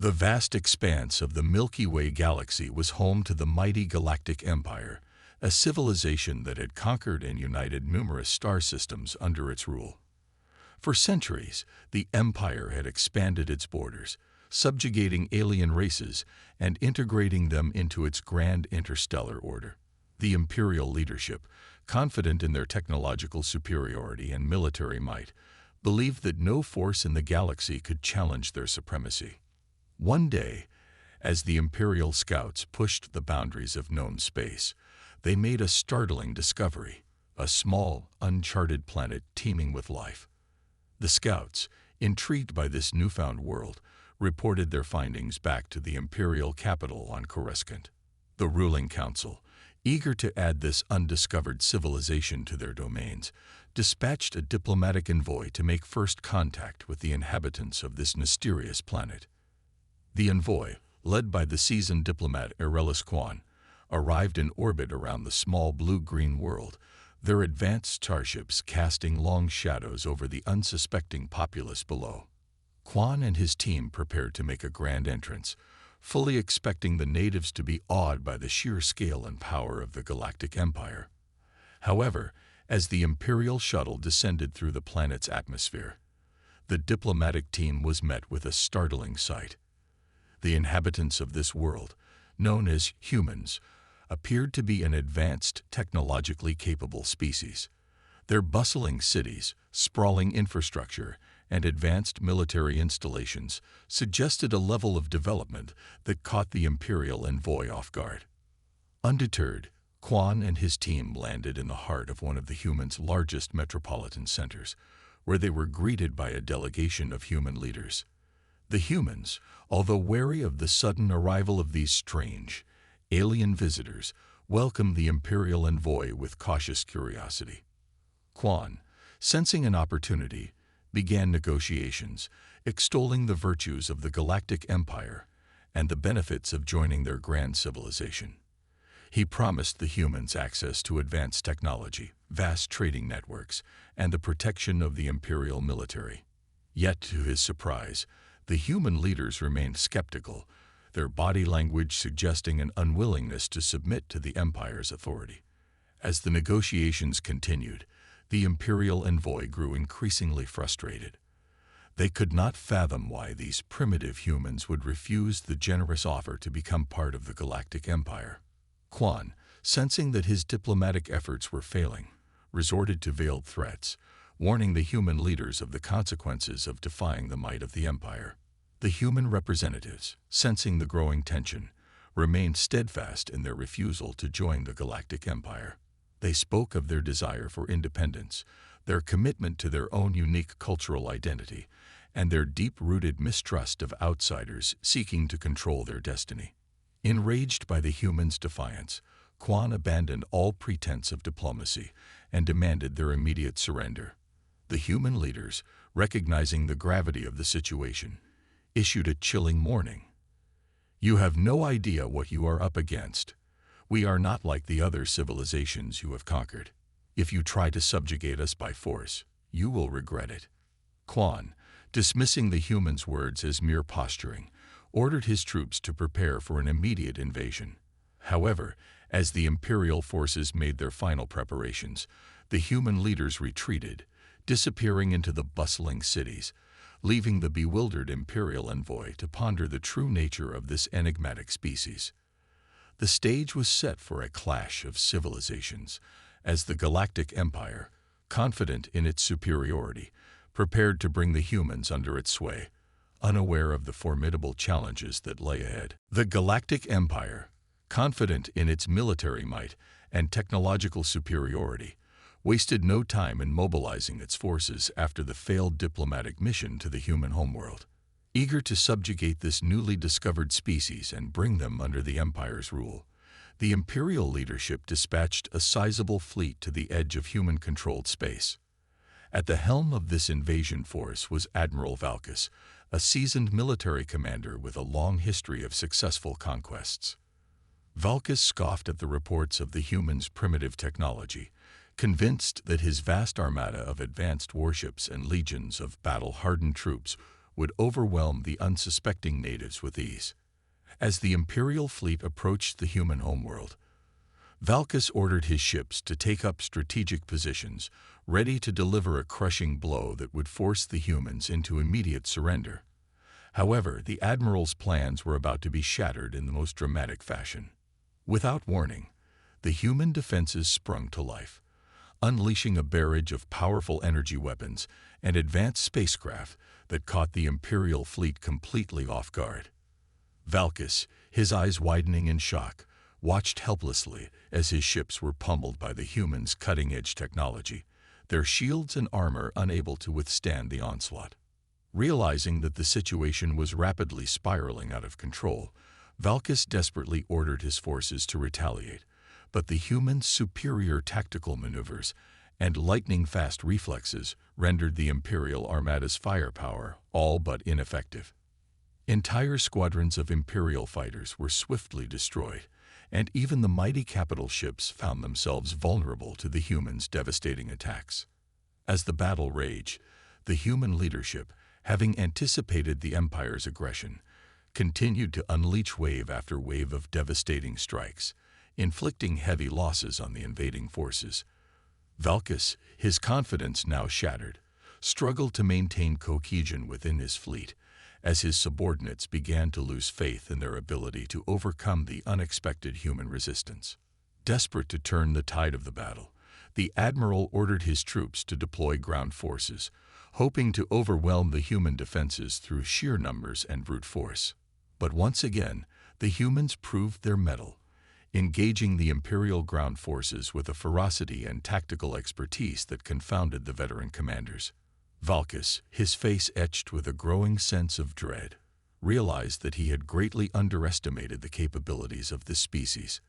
The vast expanse of the Milky Way galaxy was home to the mighty Galactic Empire, a civilization that had conquered and united numerous star systems under its rule. For centuries, the empire had expanded its borders, subjugating alien races and integrating them into its grand interstellar order. The Imperial leadership, confident in their technological superiority and military might, believed that no force in the galaxy could challenge their supremacy. One day, as the Imperial scouts pushed the boundaries of known space, they made a startling discovery: a small, uncharted planet teeming with life. The scouts, intrigued by this newfound world, reported their findings back to the Imperial capital on Coruscant. The ruling council, eager to add this undiscovered civilization to their domains, dispatched a diplomatic envoy to make first contact with the inhabitants of this mysterious planet. The envoy, led by the seasoned diplomat Quan, arrived in orbit around the small blue-green world, their advanced starships casting long shadows over the unsuspecting populace below. Quan and his team prepared to make a grand entrance, fully expecting the natives to be awed by the sheer scale and power of the Galactic Empire. However, as the Imperial shuttle descended through the planet's atmosphere, the diplomatic team was met with a startling sight. The inhabitants of this world, known as humans, appeared to be an advanced, technologically capable species. Their bustling cities, sprawling infrastructure, and advanced military installations suggested a level of development that caught the Imperial envoy off guard. Undeterred, Quan and his team landed in the heart of one of the humans' largest metropolitan centers, where they were greeted by a delegation of human leaders. The humans, although wary of the sudden arrival of these strange, alien visitors, welcomed the Imperial envoy with cautious curiosity. Quan, sensing an opportunity, began negotiations, extolling the virtues of the Galactic Empire and the benefits of joining their grand civilization. He promised the humans access to advanced technology, vast trading networks, and the protection of the Imperial military. Yet, to his surprise, the human leaders remained skeptical, their body language suggesting an unwillingness to submit to the Empire's authority. As the negotiations continued, the Imperial envoy grew increasingly frustrated. They could not fathom why these primitive humans would refuse the generous offer to become part of the Galactic Empire. Quan, sensing that his diplomatic efforts were failing, resorted to veiled threats, warning the human leaders of the consequences of defying the might of the Empire. The human representatives, sensing the growing tension, remained steadfast in their refusal to join the Galactic Empire. They spoke of their desire for independence, their commitment to their own unique cultural identity, and their deep-rooted mistrust of outsiders seeking to control their destiny. Enraged by the humans' defiance, Quan abandoned all pretense of diplomacy and demanded their immediate surrender. The human leaders, recognizing the gravity of the situation, issued a chilling warning. "You have no idea what you are up against. We are not like the other civilizations you have conquered. If you try to subjugate us by force, you will regret it." Quan, dismissing the humans' words as mere posturing, ordered his troops to prepare for an immediate invasion. However, as the Imperial forces made their final preparations, the human leaders retreated, disappearing into the bustling cities, leaving the bewildered Imperial envoy to ponder the true nature of this enigmatic species. The stage was set for a clash of civilizations, as the Galactic Empire, confident in its superiority, prepared to bring the humans under its sway, unaware of the formidable challenges that lay ahead. The Galactic Empire, confident in its military might and technological superiority, wasted no time in mobilizing its forces after the failed diplomatic mission to the human homeworld. Eager to subjugate this newly discovered species and bring them under the Empire's rule, the Imperial leadership dispatched a sizable fleet to the edge of human-controlled space. At the helm of this invasion force was Admiral Valkus, a seasoned military commander with a long history of successful conquests. Valkus scoffed at the reports of the humans' primitive technology, convinced that his vast armada of advanced warships and legions of battle-hardened troops would overwhelm the unsuspecting natives with ease. As the Imperial fleet approached the human homeworld, Valkis ordered his ships to take up strategic positions, ready to deliver a crushing blow that would force the humans into immediate surrender. However, the Admiral's plans were about to be shattered in the most dramatic fashion. Without warning, the human defenses sprung to life, unleashing a barrage of powerful energy weapons and advanced spacecraft that caught the Imperial fleet completely off guard. Valkis, his eyes widening in shock, watched helplessly as his ships were pummeled by the humans' cutting-edge technology, their shields and armor unable to withstand the onslaught. Realizing that the situation was rapidly spiraling out of control, Valkis desperately ordered his forces to retaliate, but the humans' superior tactical maneuvers and lightning-fast reflexes rendered the Imperial Armada's firepower all but ineffective. Entire squadrons of Imperial fighters were swiftly destroyed, and even the mighty capital ships found themselves vulnerable to the humans' devastating attacks. As the battle raged, the human leadership, having anticipated the Empire's aggression, continued to unleash wave after wave of devastating strikes, inflicting heavy losses on the invading forces. Valkis, his confidence now shattered, struggled to maintain cohesion within his fleet, as his subordinates began to lose faith in their ability to overcome the unexpected human resistance. Desperate to turn the tide of the battle, the Admiral ordered his troops to deploy ground forces, hoping to overwhelm the human defenses through sheer numbers and brute force. But once again, the humans proved their mettle, engaging the Imperial ground forces with a ferocity and tactical expertise that confounded the veteran commanders. Valkis, his face etched with a growing sense of dread, realized that he had greatly underestimated the capabilities of this species.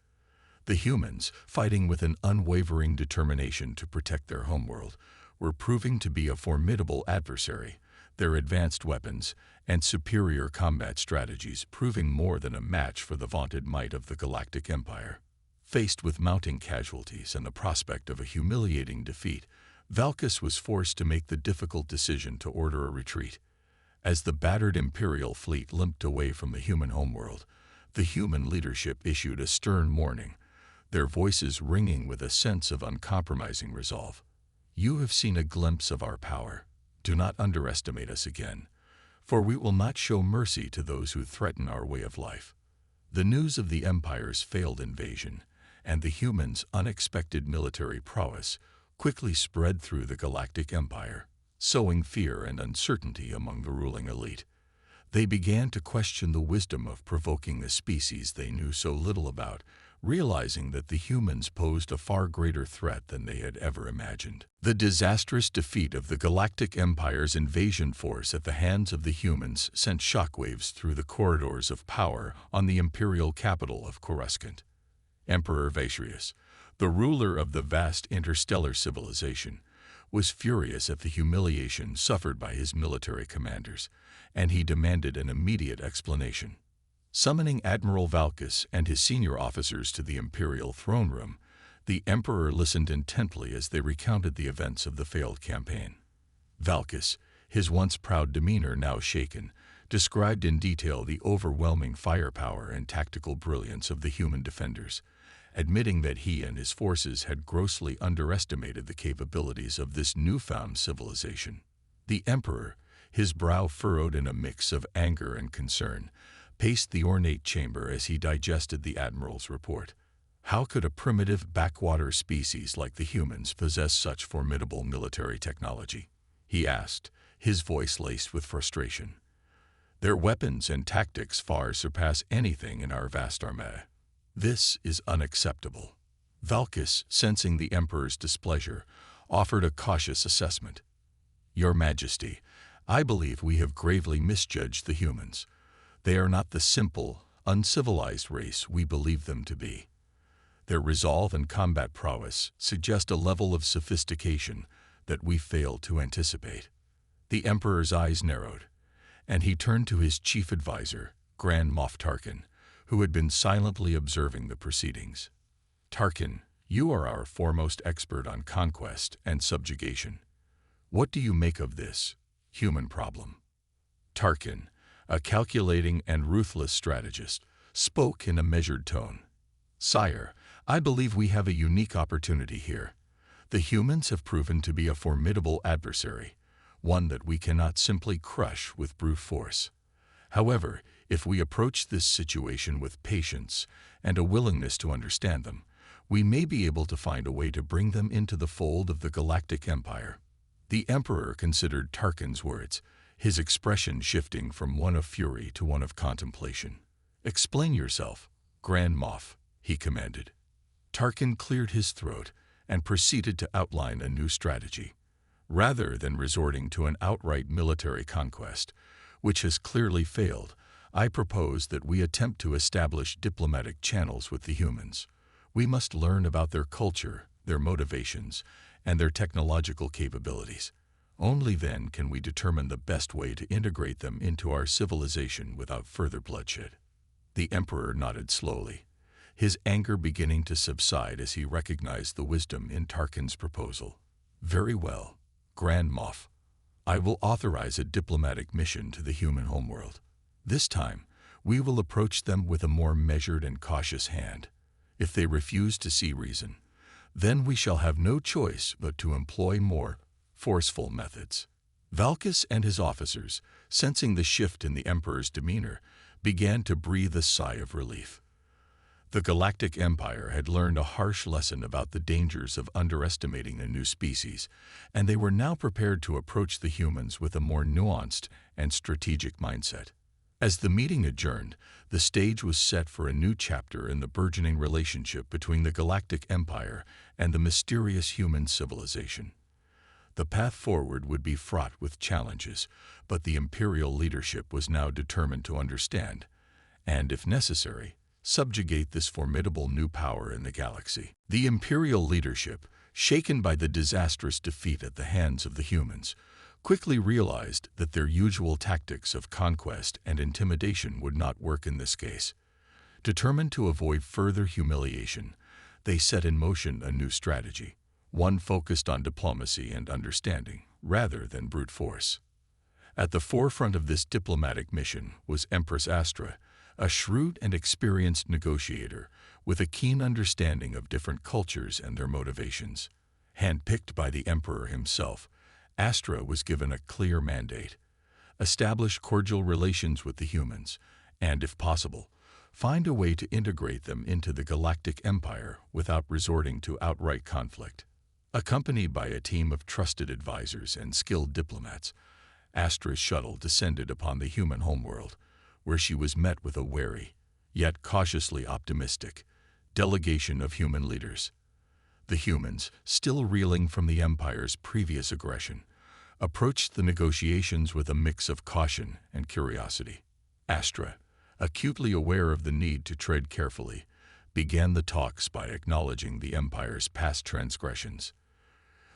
The humans, fighting with an unwavering determination to protect their homeworld, were proving to be a formidable adversary, their advanced weapons and superior combat strategies proving more than a match for the vaunted might of the Galactic Empire. Faced with mounting casualties and the prospect of a humiliating defeat, Valkis was forced to make the difficult decision to order a retreat. As the battered Imperial fleet limped away from the human homeworld, the human leadership issued a stern warning, their voices ringing with a sense of uncompromising resolve. "You have seen a glimpse of our power. Do not underestimate us again, for we will not show mercy to those who threaten our way of life." The news of the Empire's failed invasion and the humans' unexpected military prowess quickly spread through the Galactic Empire, sowing fear and uncertainty among the ruling elite. They began to question the wisdom of provoking a species they knew so little about, realizing that the humans posed a far greater threat than they had ever imagined. The disastrous defeat of the Galactic Empire's invasion force at the hands of the humans sent shockwaves through the corridors of power on the imperial capital of Coruscant. Emperor Vashrius, the ruler of the vast interstellar civilization, was furious at the humiliation suffered by his military commanders, and he demanded an immediate explanation. Summoning Admiral Valkis and his senior officers to the Imperial throne room, the Emperor listened intently as they recounted the events of the failed campaign. Valkis, his once proud demeanor now shaken, described in detail the overwhelming firepower and tactical brilliance of the human defenders, admitting that he and his forces had grossly underestimated the capabilities of this newfound civilization. The Emperor, his brow furrowed in a mix of anger and concern, paced the ornate chamber as he digested the Admiral's report. How could a primitive backwater species like the humans possess such formidable military technology? He asked, his voice laced with frustration. Their weapons and tactics far surpass anything in our vast armada. This is unacceptable. Valkis, sensing the Emperor's displeasure, offered a cautious assessment. Your Majesty, I believe we have gravely misjudged the humans. They are not the simple, uncivilized race we believe them to be. Their resolve and combat prowess suggest a level of sophistication that we failed to anticipate. The Emperor's eyes narrowed, and he turned to his chief advisor, Grand Moff Tarkin, who had been silently observing the proceedings. Tarkin, you are our foremost expert on conquest and subjugation. What do you make of this human problem? Tarkin, a calculating and ruthless strategist, spoke in a measured tone. "Sire, I believe we have a unique opportunity here. The humans have proven to be a formidable adversary, one that we cannot simply crush with brute force. However, if we approach this situation with patience and a willingness to understand them, we may be able to find a way to bring them into the fold of the Galactic Empire." The Emperor considered Tarkin's words, his expression shifting from one of fury to one of contemplation. "Explain yourself, Grand Moff," he commanded. Tarkin cleared his throat and proceeded to outline a new strategy. "Rather than resorting to an outright military conquest, which has clearly failed, I propose that we attempt to establish diplomatic channels with the humans. We must learn about their culture, their motivations, and their technological capabilities. Only then can we determine the best way to integrate them into our civilization without further bloodshed." The Emperor nodded slowly, his anger beginning to subside as he recognized the wisdom in Tarkin's proposal. "Very well, Grand Moff. I will authorize a diplomatic mission to the human homeworld. This time, we will approach them with a more measured and cautious hand. If they refuse to see reason, then we shall have no choice but to employ more forceful methods." Valkis and his officers, sensing the shift in the Emperor's demeanor, began to breathe a sigh of relief. The Galactic Empire had learned a harsh lesson about the dangers of underestimating a new species, and they were now prepared to approach the humans with a more nuanced and strategic mindset. As the meeting adjourned, the stage was set for a new chapter in the burgeoning relationship between the Galactic Empire and the mysterious human civilization. The path forward would be fraught with challenges, but the Imperial leadership was now determined to understand, and, if necessary, subjugate this formidable new power in the galaxy. The Imperial leadership, shaken by the disastrous defeat at the hands of the humans, quickly realized that their usual tactics of conquest and intimidation would not work in this case. Determined to avoid further humiliation, they set in motion a new strategy, one focused on diplomacy and understanding, rather than brute force. At the forefront of this diplomatic mission was Empress Astra, a shrewd and experienced negotiator with a keen understanding of different cultures and their motivations. Handpicked by the Emperor himself, Astra was given a clear mandate: establish cordial relations with the humans, and, if possible, find a way to integrate them into the Galactic Empire without resorting to outright conflict. Accompanied by a team of trusted advisors and skilled diplomats, Astra's shuttle descended upon the human homeworld, where she was met with a wary, yet cautiously optimistic, delegation of human leaders. The humans, still reeling from the Empire's previous aggression, approached the negotiations with a mix of caution and curiosity. Astra, acutely aware of the need to tread carefully, began the talks by acknowledging the Empire's past transgressions.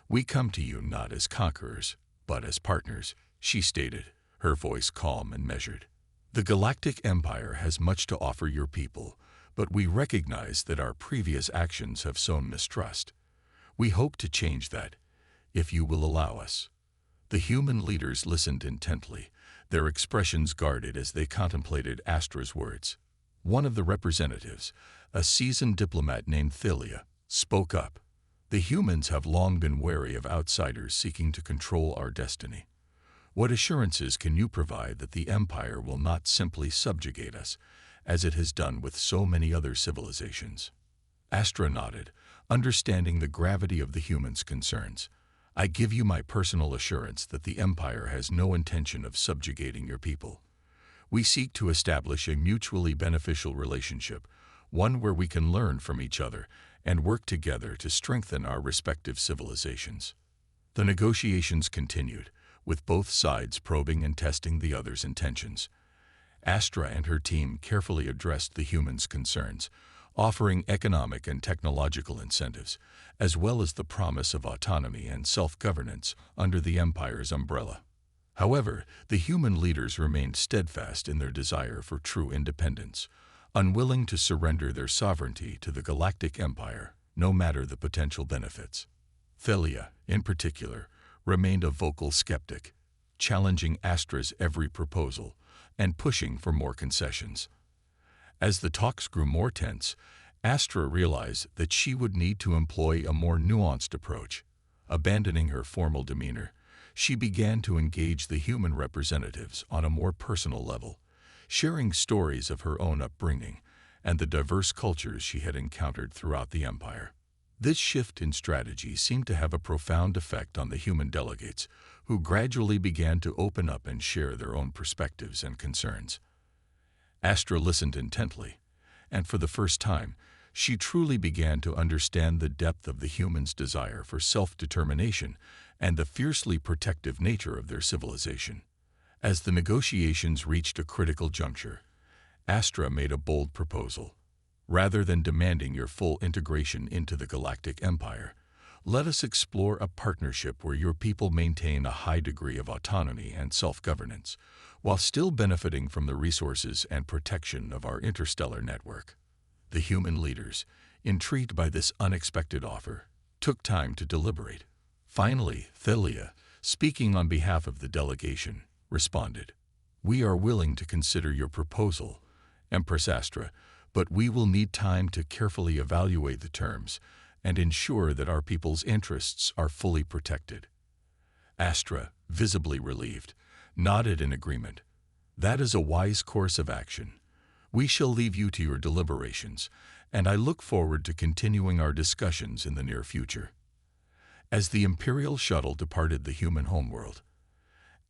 "We come to you not as conquerors, but as partners," she stated, her voice calm and measured. "The Galactic Empire has much to offer your people, but we recognize that our previous actions have sown mistrust. We hope to change that, if you will allow us." The human leaders listened intently, their expressions guarded as they contemplated Astra's words. One of the representatives, a seasoned diplomat named Thalia, spoke up. "The humans have long been wary of outsiders seeking to control our destiny. What assurances can you provide that the Empire will not simply subjugate us, as it has done with so many other civilizations?" Astra nodded, understanding the gravity of the humans' concerns. "I give you my personal assurance that the Empire has no intention of subjugating your people. We seek to establish a mutually beneficial relationship, one where we can learn from each other and work together to strengthen our respective civilizations." The negotiations continued, with both sides probing and testing the other's intentions. Astra and her team carefully addressed the humans' concerns, offering economic and technological incentives, as well as the promise of autonomy and self-governance under the Empire's umbrella. However, the human leaders remained steadfast in their desire for true independence, unwilling to surrender their sovereignty to the Galactic Empire, no matter the potential benefits. Thalia, in particular, remained a vocal skeptic. challenging Astra's every proposal and pushing for more concessions. As the talks grew more tense, Astra realized that she would need to employ a more nuanced approach. Abandoning her formal demeanor, she began to engage the human representatives on a more personal level, sharing stories of her own upbringing and the diverse cultures she had encountered throughout the Empire. This shift in strategy seemed to have a profound effect on the human delegates, who gradually began to open up and share their own perspectives and concerns. Astra listened intently, and for the first time, she truly began to understand the depth of the humans' desire for self-determination and the fiercely protective nature of their civilization. As the negotiations reached a critical juncture, Astra made a bold proposal. Rather than demanding your full integration into the Galactic Empire, let us explore a partnership where your people maintain a high degree of autonomy and self-governance, while still benefiting from the resources and protection of our interstellar network. The human leaders, intrigued by this unexpected offer, took time to deliberate. Finally, Thalia, speaking on behalf of the delegation, responded, "We are willing to consider your proposal, Empress Astra, but we will need time to carefully evaluate the terms and ensure that our people's interests are fully protected." Astra, visibly relieved, nodded in agreement. "That is a wise course of action. We shall leave you to your deliberations, and I look forward to continuing our discussions in the near future." As the Imperial shuttle departed the human homeworld,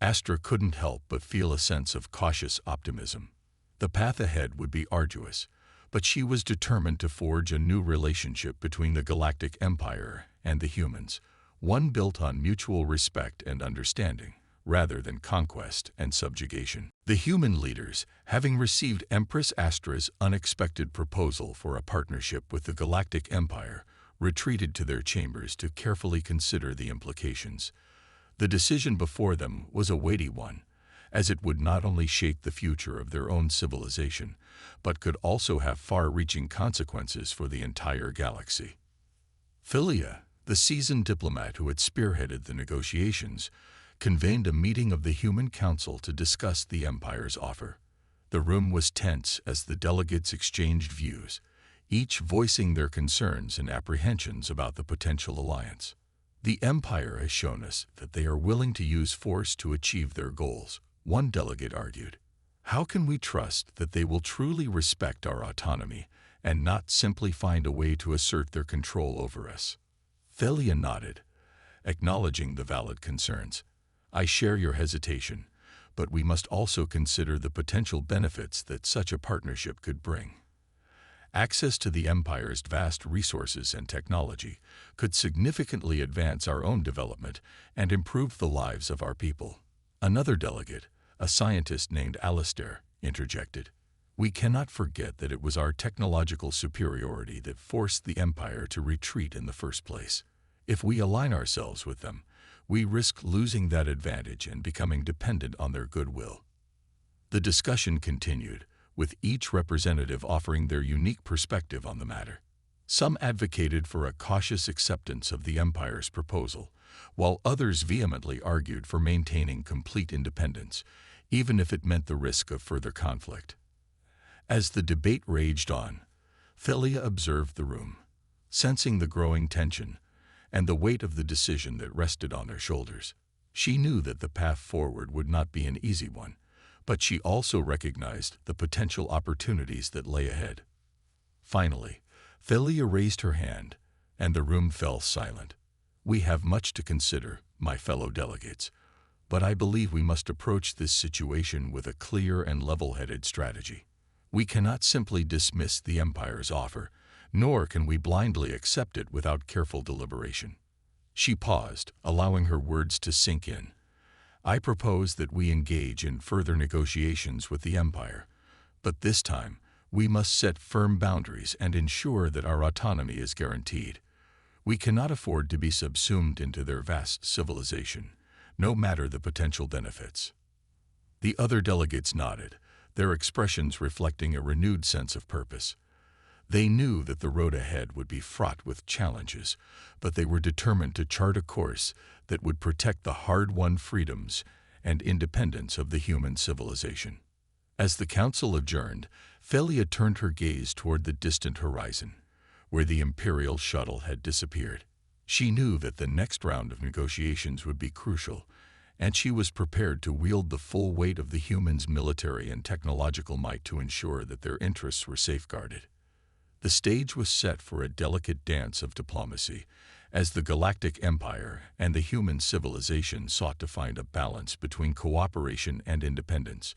Astra couldn't help but feel a sense of cautious optimism. The path ahead would be arduous, but she was determined to forge a new relationship between the Galactic Empire and the humans, one built on mutual respect and understanding, rather than conquest and subjugation. The human leaders, having received Empress Astra's unexpected proposal for a partnership with the Galactic Empire, retreated to their chambers to carefully consider the implications. The decision before them was a weighty one, as it would not only shape the future of their own civilization, but could also have far-reaching consequences for the entire galaxy. Thalia, the seasoned diplomat who had spearheaded the negotiations, convened a meeting of the Human Council to discuss the Empire's offer. The room was tense as the delegates exchanged views, each voicing their concerns and apprehensions about the potential alliance. "The Empire has shown us that they are willing to use force to achieve their goals," one delegate argued. "How can we trust that they will truly respect our autonomy and not simply find a way to assert their control over us?" Thalia nodded, acknowledging the valid concerns. "I share your hesitation, but we must also consider the potential benefits that such a partnership could bring. Access to the Empire's vast resources and technology could significantly advance our own development and improve the lives of our people." Another delegate, a scientist named Alistair, interjected, "We cannot forget that it was our technological superiority that forced the Empire to retreat in the first place. If we align ourselves with them, we risk losing that advantage and becoming dependent on their goodwill." The discussion continued, with each representative offering their unique perspective on the matter. Some advocated for a cautious acceptance of the Empire's proposal, while others vehemently argued for maintaining complete independence, even if it meant the risk of further conflict. As the debate raged on, Thalia observed the room, sensing the growing tension and the weight of the decision that rested on their shoulders. She knew that the path forward would not be an easy one, but she also recognized the potential opportunities that lay ahead. Finally, Thalia raised her hand, and the room fell silent. "We have much to consider, my fellow delegates, but I believe we must approach this situation with a clear and level-headed strategy. We cannot simply dismiss the Empire's offer, nor can we blindly accept it without careful deliberation." She paused, allowing her words to sink in. "I propose that we engage in further negotiations with the Empire, but this time we must set firm boundaries and ensure that our autonomy is guaranteed. We cannot afford to be subsumed into their vast civilization, no matter the potential benefits." The other delegates nodded, their expressions reflecting a renewed sense of purpose. They knew that the road ahead would be fraught with challenges, but they were determined to chart a course that would protect the hard-won freedoms and independence of the human civilization. As the council adjourned, Felia turned her gaze toward the distant horizon, where the Imperial shuttle had disappeared. She knew that the next round of negotiations would be crucial, and she was prepared to wield the full weight of the humans' military and technological might to ensure that their interests were safeguarded. The stage was set for a delicate dance of diplomacy, as the Galactic Empire and the human civilization sought to find a balance between cooperation and independence,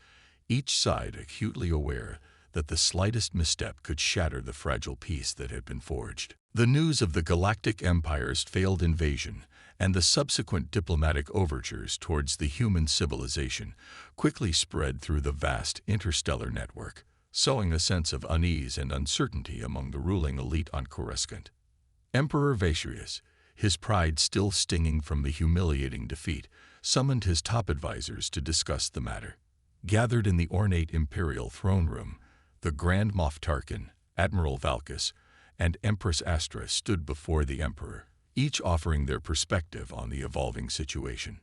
each side acutely aware that the slightest misstep could shatter the fragile peace that had been forged. The news of the Galactic Empire's failed invasion and the subsequent diplomatic overtures towards the human civilization quickly spread through the vast interstellar network, sowing a sense of unease and uncertainty among the ruling elite on Coruscant. Emperor Vasius, his pride still stinging from the humiliating defeat, summoned his top advisors to discuss the matter. Gathered in the ornate Imperial throne room, the Grand Moff Tarkin, Admiral Valkis, and Empress Astra stood before the Emperor, each offering their perspective on the evolving situation.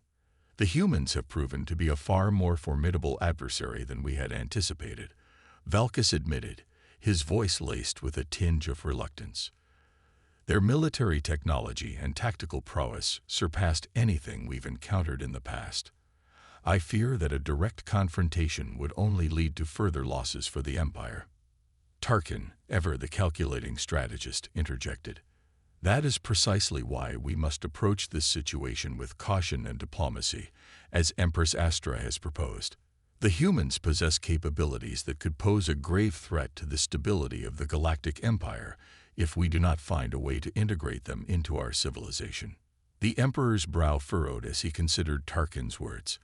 The humans have proven to be a far more formidable adversary than we had anticipated, Valkis admitted, his voice laced with a tinge of reluctance. Their military technology and tactical prowess surpassed anything we've encountered in the past. I fear that a direct confrontation would only lead to further losses for the Empire. Tarkin, ever the calculating strategist, interjected. That is precisely why we must approach this situation with caution and diplomacy, as Empress Astra has proposed. The humans possess capabilities that could pose a grave threat to the stability of the Galactic Empire if we do not find a way to integrate them into our civilization. The Emperor's brow furrowed as he considered Tarkin's words.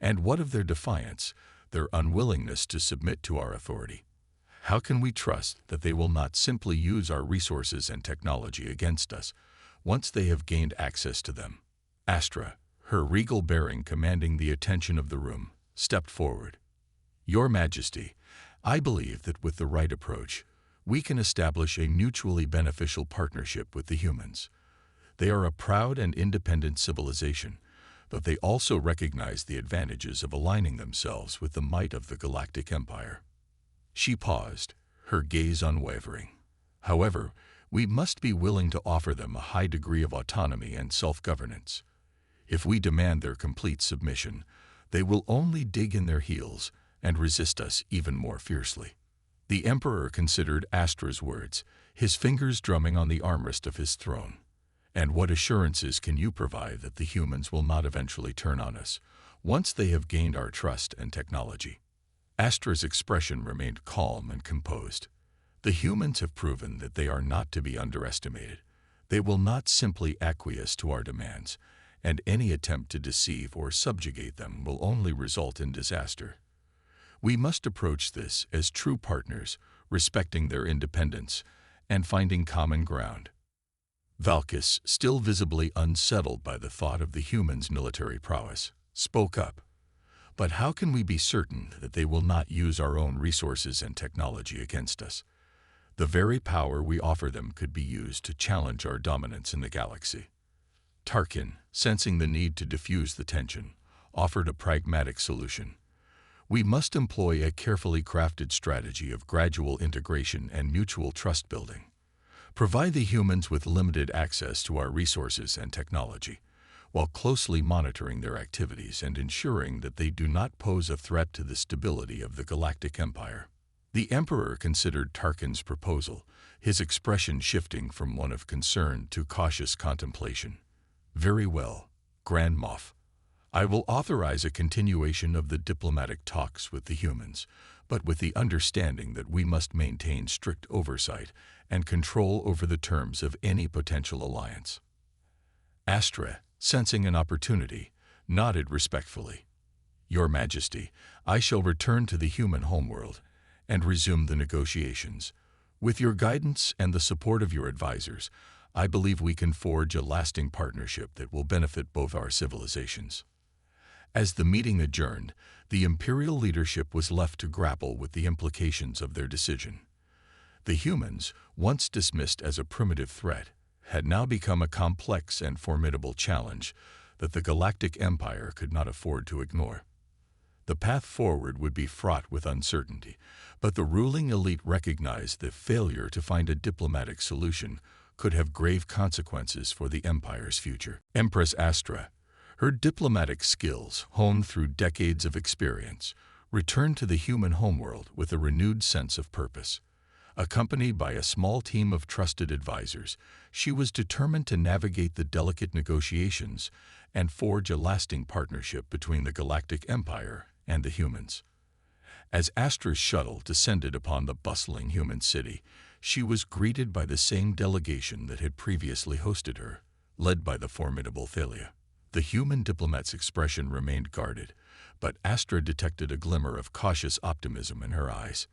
And what of their defiance, their unwillingness to submit to our authority? How can we trust that they will not simply use our resources and technology against us once they have gained access to them? Astra, her regal bearing commanding the attention of the room, stepped forward. Your Majesty, I believe that with the right approach, we can establish a mutually beneficial partnership with the humans. They are a proud and independent civilization, but they also recognize the advantages of aligning themselves with the might of the Galactic Empire. She paused, her gaze unwavering. However, we must be willing to offer them a high degree of autonomy and self-governance. If we demand their complete submission, they will only dig in their heels and resist us even more fiercely. The Emperor considered Astra's words, his fingers drumming on the armrest of his throne. And what assurances can you provide that the humans will not eventually turn on us, once they have gained our trust and technology? Astra's expression remained calm and composed. The humans have proven that they are not to be underestimated. They will not simply acquiesce to our demands, and any attempt to deceive or subjugate them will only result in disaster. We must approach this as true partners, respecting their independence and finding common ground. Valkis, still visibly unsettled by the thought of the humans' military prowess, spoke up. But how can we be certain that they will not use our own resources and technology against us? The very power we offer them could be used to challenge our dominance in the galaxy. Tarkin, sensing the need to diffuse the tension, offered a pragmatic solution. We must employ a carefully crafted strategy of gradual integration and mutual trust building. Provide the humans with limited access to our resources and technology, while closely monitoring their activities and ensuring that they do not pose a threat to the stability of the Galactic Empire. The Emperor considered Tarkin's proposal, his expression shifting from one of concern to cautious contemplation. Very well, Grand Moff. I will authorize a continuation of the diplomatic talks with the humans, but with the understanding that we must maintain strict oversight and control over the terms of any potential alliance. Astra, sensing an opportunity, nodded respectfully. Your Majesty, I shall return to the human homeworld and resume the negotiations. With your guidance and the support of your advisors, I believe we can forge a lasting partnership that will benefit both our civilizations. As the meeting adjourned, the Imperial leadership was left to grapple with the implications of their decision. The humans, once dismissed as a primitive threat, had now become a complex and formidable challenge that the Galactic Empire could not afford to ignore. The path forward would be fraught with uncertainty, but the ruling elite recognized that failure to find a diplomatic solution could have grave consequences for the Empire's future. Empress Astra, her diplomatic skills, honed through decades of experience, returned to the human homeworld with a renewed sense of purpose. Accompanied by a small team of trusted advisors, she was determined to navigate the delicate negotiations and forge a lasting partnership between the Galactic Empire and the humans. As Astra's shuttle descended upon the bustling human city, she was greeted by the same delegation that had previously hosted her, led by the formidable Thalia. The human diplomat's expression remained guarded, but Astra detected a glimmer of cautious optimism in her eyes.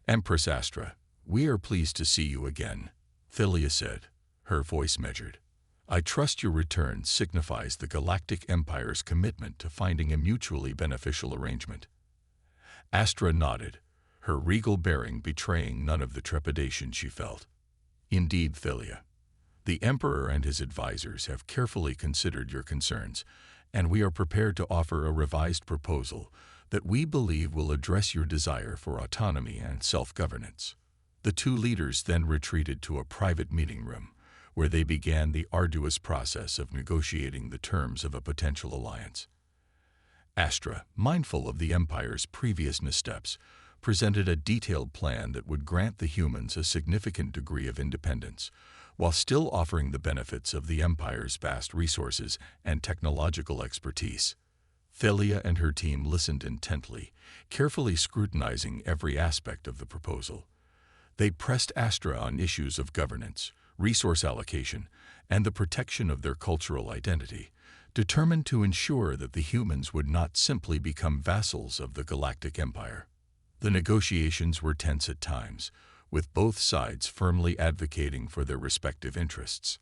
"Empress Astra, we are pleased to see you again," Thalia said, her voice measured. "I trust your return signifies the Galactic Empire's commitment to finding a mutually beneficial arrangement." Astra nodded, her regal bearing betraying none of the trepidation she felt. "Indeed, Thalia. The Emperor and his advisors have carefully considered your concerns, and we are prepared to offer a revised proposal that we believe will address your desire for autonomy and self-governance." The two leaders then retreated to a private meeting room, where they began the arduous process of negotiating the terms of a potential alliance. Astra, mindful of the Empire's previous missteps, presented a detailed plan that would grant the humans a significant degree of independence, while still offering the benefits of the Empire's vast resources and technological expertise. Thalia and her team listened intently, carefully scrutinizing every aspect of the proposal. They pressed Astra on issues of governance, resource allocation, and the protection of their cultural identity, determined to ensure that the humans would not simply become vassals of the Galactic Empire. The negotiations were tense at times, with both sides firmly advocating for their respective interests.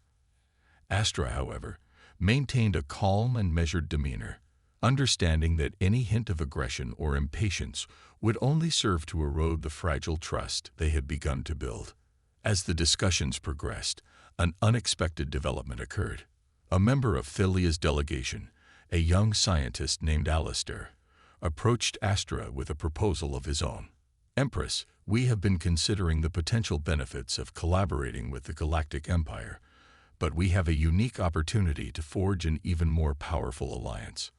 Astra, however, maintained a calm and measured demeanor, understanding that any hint of aggression or impatience would only serve to erode the fragile trust they had begun to build. As the discussions progressed, an unexpected development occurred. A member of Thalia's delegation, a young scientist named Alistair, approached Astra with a proposal of his own. "Empress, we have been considering the potential benefits of collaborating with the Galactic Empire, but we have a unique opportunity to forge an even more powerful alliance."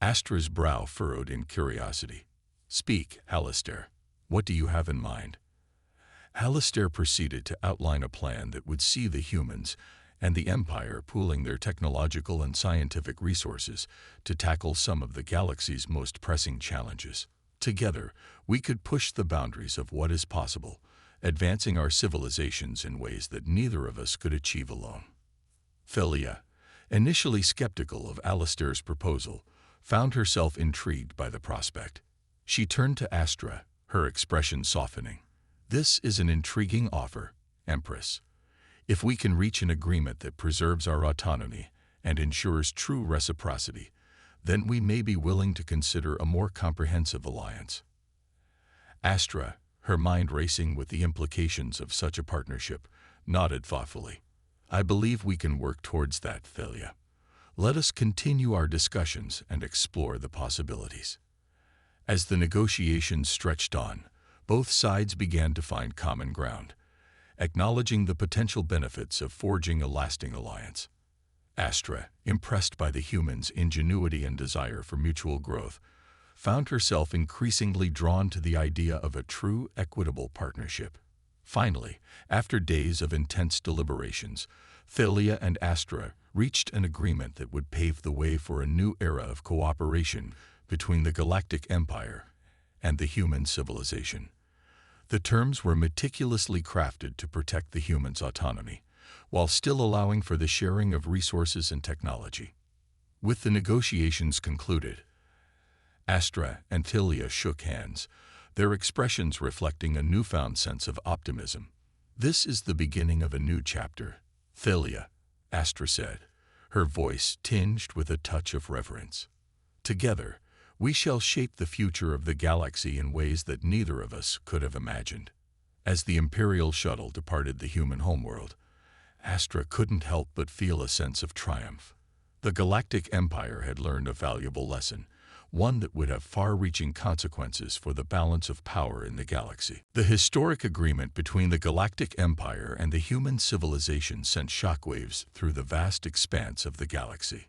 Astra's brow furrowed in curiosity. "Speak, Alistair. What do you have in mind?" Alistair proceeded to outline a plan that would see the humans and the Empire pooling their technological and scientific resources to tackle some of the galaxy's most pressing challenges. Together, we could push the boundaries of what is possible, advancing our civilizations in ways that neither of us could achieve alone. Thalia, initially skeptical of Alistair's proposal, found herself intrigued by the prospect. She turned to Astra, her expression softening. "This is an intriguing offer, Empress. If we can reach an agreement that preserves our autonomy and ensures true reciprocity, then we may be willing to consider a more comprehensive alliance." Astra, her mind racing with the implications of such a partnership, nodded thoughtfully. "I believe we can work towards that, Thalia. Let us continue our discussions and explore the possibilities." As the negotiations stretched on, both sides began to find common ground, acknowledging the potential benefits of forging a lasting alliance. Astra, impressed by the humans' ingenuity and desire for mutual growth, found herself increasingly drawn to the idea of a true, equitable partnership. Finally, after days of intense deliberations, Thalia and Astra reached an agreement that would pave the way for a new era of cooperation between the Galactic Empire and the human civilization. The terms were meticulously crafted to protect the humans' autonomy, while still allowing for the sharing of resources and technology. With the negotiations concluded, Astra and Thalia shook hands, their expressions reflecting a newfound sense of optimism. "This is the beginning of a new chapter, Thalia," Astra said, her voice tinged with a touch of reverence. "Together, we shall shape the future of the galaxy in ways that neither of us could have imagined." As the Imperial shuttle departed the human homeworld, Astra couldn't help but feel a sense of triumph. The Galactic Empire had learned a valuable lesson, one that would have far-reaching consequences for the balance of power in the galaxy. The historic agreement between the Galactic Empire and the human civilization sent shockwaves through the vast expanse of the galaxy.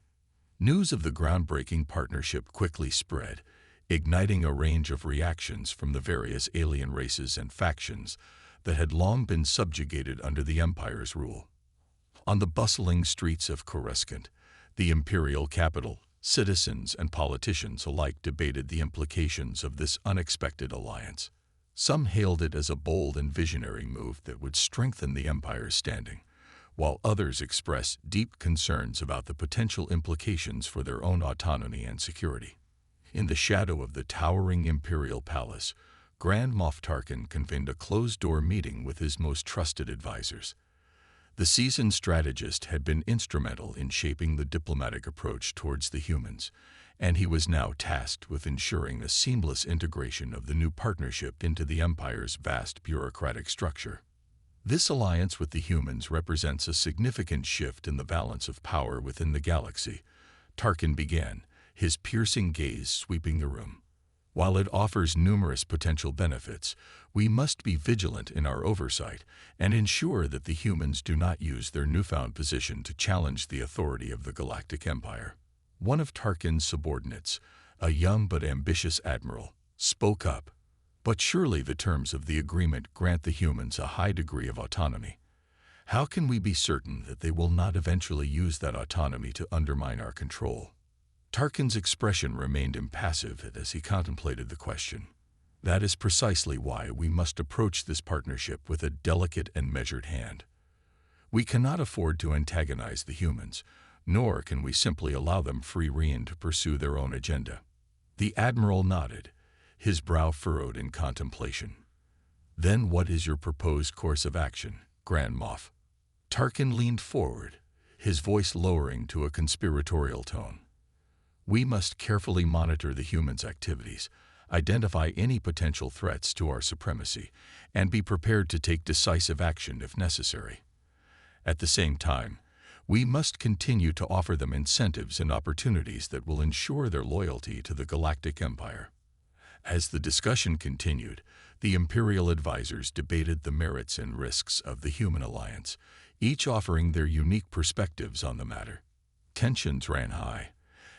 News of the groundbreaking partnership quickly spread, igniting a range of reactions from the various alien races and factions that had long been subjugated under the Empire's rule. On the bustling streets of Coruscant, the Imperial capital, citizens and politicians alike debated the implications of this unexpected alliance. Some hailed it as a bold and visionary move that would strengthen the Empire's standing, while others expressed deep concerns about the potential implications for their own autonomy and security. In the shadow of the towering Imperial palace, Grand Moff Tarkin convened a closed-door meeting with his most trusted advisors. The seasoned strategist had been instrumental in shaping the diplomatic approach towards the humans, and he was now tasked with ensuring a seamless integration of the new partnership into the Empire's vast bureaucratic structure. This alliance with the humans represents a significant shift in the balance of power within the galaxy, Tarkin began, his piercing gaze sweeping the room. While it offers numerous potential benefits, we must be vigilant in our oversight and ensure that the humans do not use their newfound position to challenge the authority of the Galactic Empire. One of Tarkin's subordinates, a young but ambitious admiral, spoke up. But surely the terms of the agreement grant the humans a high degree of autonomy. How can we be certain that they will not eventually use that autonomy to undermine our control? Tarkin's expression remained impassive as he contemplated the question. That is precisely why we must approach this partnership with a delicate and measured hand. We cannot afford to antagonize the humans, nor can we simply allow them free rein to pursue their own agenda. The Admiral nodded, his brow furrowed in contemplation. Then what is your proposed course of action, Grand Moff? Tarkin leaned forward, his voice lowering to a conspiratorial tone. We must carefully monitor the humans' activities, identify any potential threats to our supremacy, and be prepared to take decisive action if necessary. At the same time, we must continue to offer them incentives and opportunities that will ensure their loyalty to the Galactic Empire. As the discussion continued, the Imperial advisors debated the merits and risks of the human alliance, each offering their unique perspectives on the matter. Tensions ran high,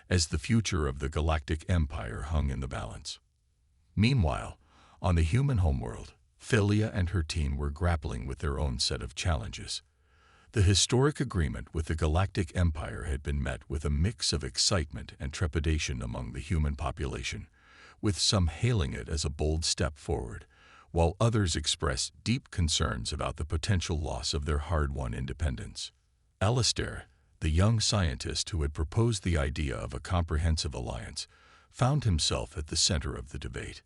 as the future of the Galactic Empire hung in the balance. Meanwhile, on the human homeworld, Philia and her team were grappling with their own set of challenges. The historic agreement with the Galactic Empire had been met with a mix of excitement and trepidation among the human population, with some hailing it as a bold step forward, while others expressed deep concerns about the potential loss of their hard-won independence. Alistair, the young scientist who had proposed the idea of a comprehensive alliance, found himself at the center of the debate.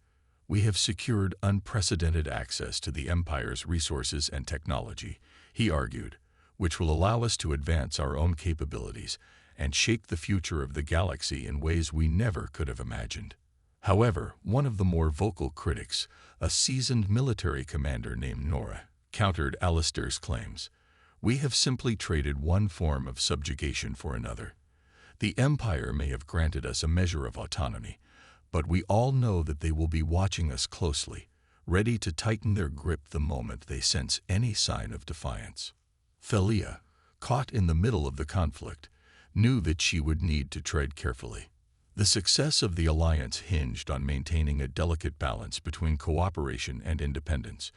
We have secured unprecedented access to the Empire's resources and technology, he argued, which will allow us to advance our own capabilities and shape the future of the galaxy in ways we never could have imagined. However, one of the more vocal critics, a seasoned military commander named Nora, countered Alistair's claims. We have simply traded one form of subjugation for another. The Empire may have granted us a measure of autonomy, but we all know that they will be watching us closely, ready to tighten their grip the moment they sense any sign of defiance. Philia, caught in the middle of the conflict, knew that she would need to tread carefully. The success of the alliance hinged on maintaining a delicate balance between cooperation and independence,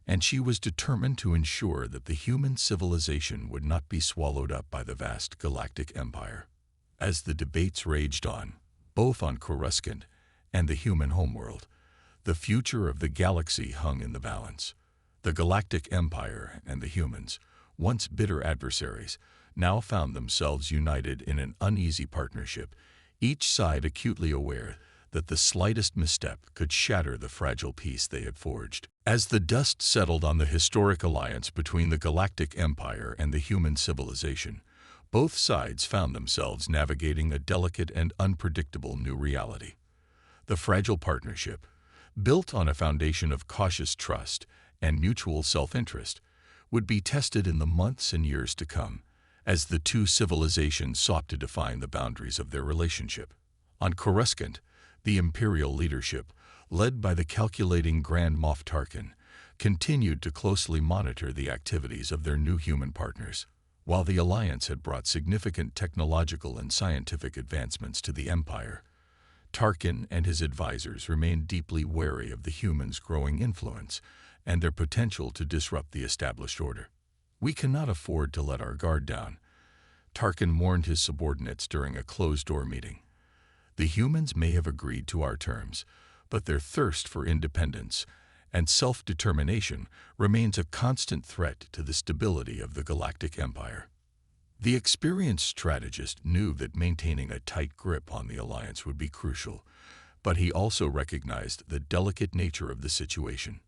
and she was determined to ensure that the human civilization would not be swallowed up by the vast Galactic Empire. As the debates raged on, both on Coruscant and the human homeworld, the future of the galaxy hung in the balance. The Galactic Empire and the humans, once bitter adversaries, now found themselves united in an uneasy partnership, each side acutely aware that the slightest misstep could shatter the fragile peace they had forged. As the dust settled on the historic alliance between the Galactic Empire and the human civilization, both sides found themselves navigating a delicate and unpredictable new reality. The fragile partnership, built on a foundation of cautious trust and mutual self-interest, would be tested in the months and years to come, as the two civilizations sought to define the boundaries of their relationship. On Coruscant, The Imperial leadership, led by the calculating Grand Moff Tarkin, continued to closely monitor the activities of their new human partners. While the Alliance had brought significant technological and scientific advancements to the Empire, Tarkin and his advisors remained deeply wary of the humans' growing influence and their potential to disrupt the established order. "We cannot afford to let our guard down," Tarkin warned his subordinates during a closed-door meeting. "The humans may have agreed to our terms, but their thirst for independence and self-determination remains a constant threat to the stability of the Galactic Empire." The experienced strategist knew that maintaining a tight grip on the Alliance would be crucial, but he also recognized the delicate nature of the situation.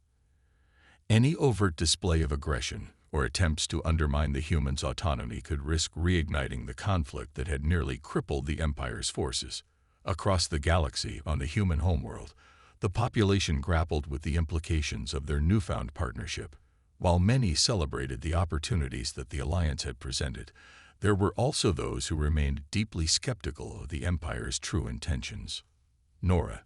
Any overt display of aggression or attempts to undermine the humans' autonomy could risk reigniting the conflict that had nearly crippled the Empire's forces. Across the galaxy, on the human homeworld, the population grappled with the implications of their newfound partnership. While many celebrated the opportunities that the Alliance had presented, there were also those who remained deeply skeptical of the Empire's true intentions. Nora,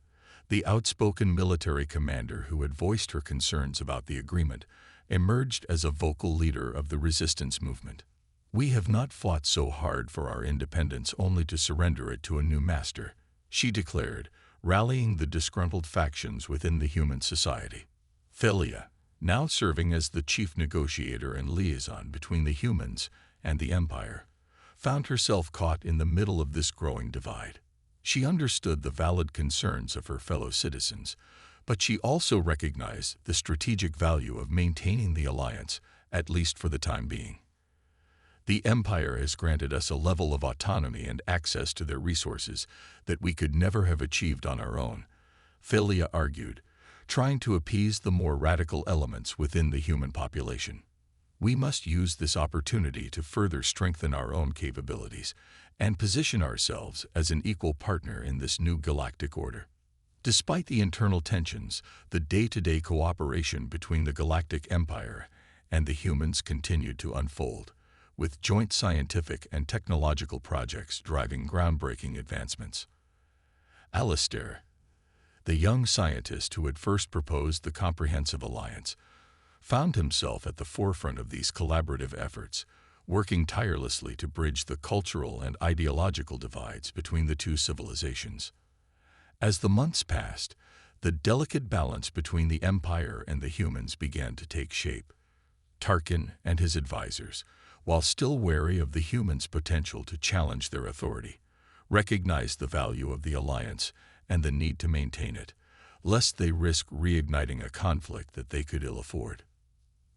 the outspoken military commander who had voiced her concerns about the agreement, emerged as a vocal leader of the resistance movement. "We have not fought so hard for our independence only to surrender it to a new master," she declared, rallying the disgruntled factions within the human society. Philia, now serving as the chief negotiator and liaison between the humans and the Empire, found herself caught in the middle of this growing divide. She understood the valid concerns of her fellow citizens, but she also recognized the strategic value of maintaining the Alliance, at least for the time being. "The Empire has granted us a level of autonomy and access to their resources that we could never have achieved on our own," Philia argued, trying to appease the more radical elements within the human population. "We must use this opportunity to further strengthen our own capabilities and position ourselves as an equal partner in this new galactic order." Despite the internal tensions, the day-to-day cooperation between the Galactic Empire and the humans continued to unfold, with joint scientific and technological projects driving groundbreaking advancements. Alistair, the young scientist who had first proposed the comprehensive alliance, found himself at the forefront of these collaborative efforts, working tirelessly to bridge the cultural and ideological divides between the two civilizations. As the months passed, the delicate balance between the Empire and the humans began to take shape. Tarkin and his advisors, while still wary of the humans' potential to challenge their authority, recognized the value of the alliance and the need to maintain it, lest they risk reigniting a conflict that they could ill afford.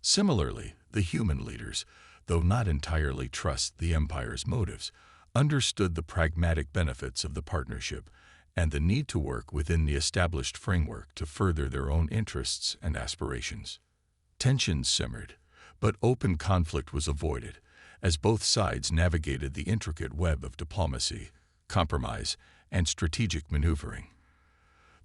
Similarly, the human leaders, though not entirely trust the Empire's motives, understood the pragmatic benefits of the partnership and the need to work within the established framework to further their own interests and aspirations. Tensions simmered, but open conflict was avoided, as both sides navigated the intricate web of diplomacy, compromise, and strategic maneuvering.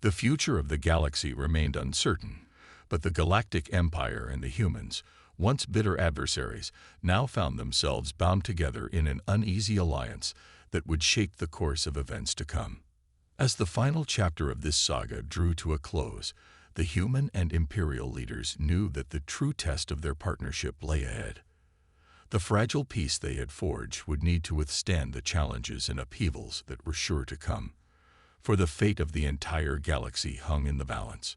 The future of the galaxy remained uncertain, but the Galactic Empire and the humans, once bitter adversaries, now found themselves bound together in an uneasy alliance that would shape the course of events to come. As the final chapter of this saga drew to a close, the human and Imperial leaders knew that the true test of their partnership lay ahead. The fragile peace they had forged would need to withstand the challenges and upheavals that were sure to come, for the fate of the entire galaxy hung in the balance.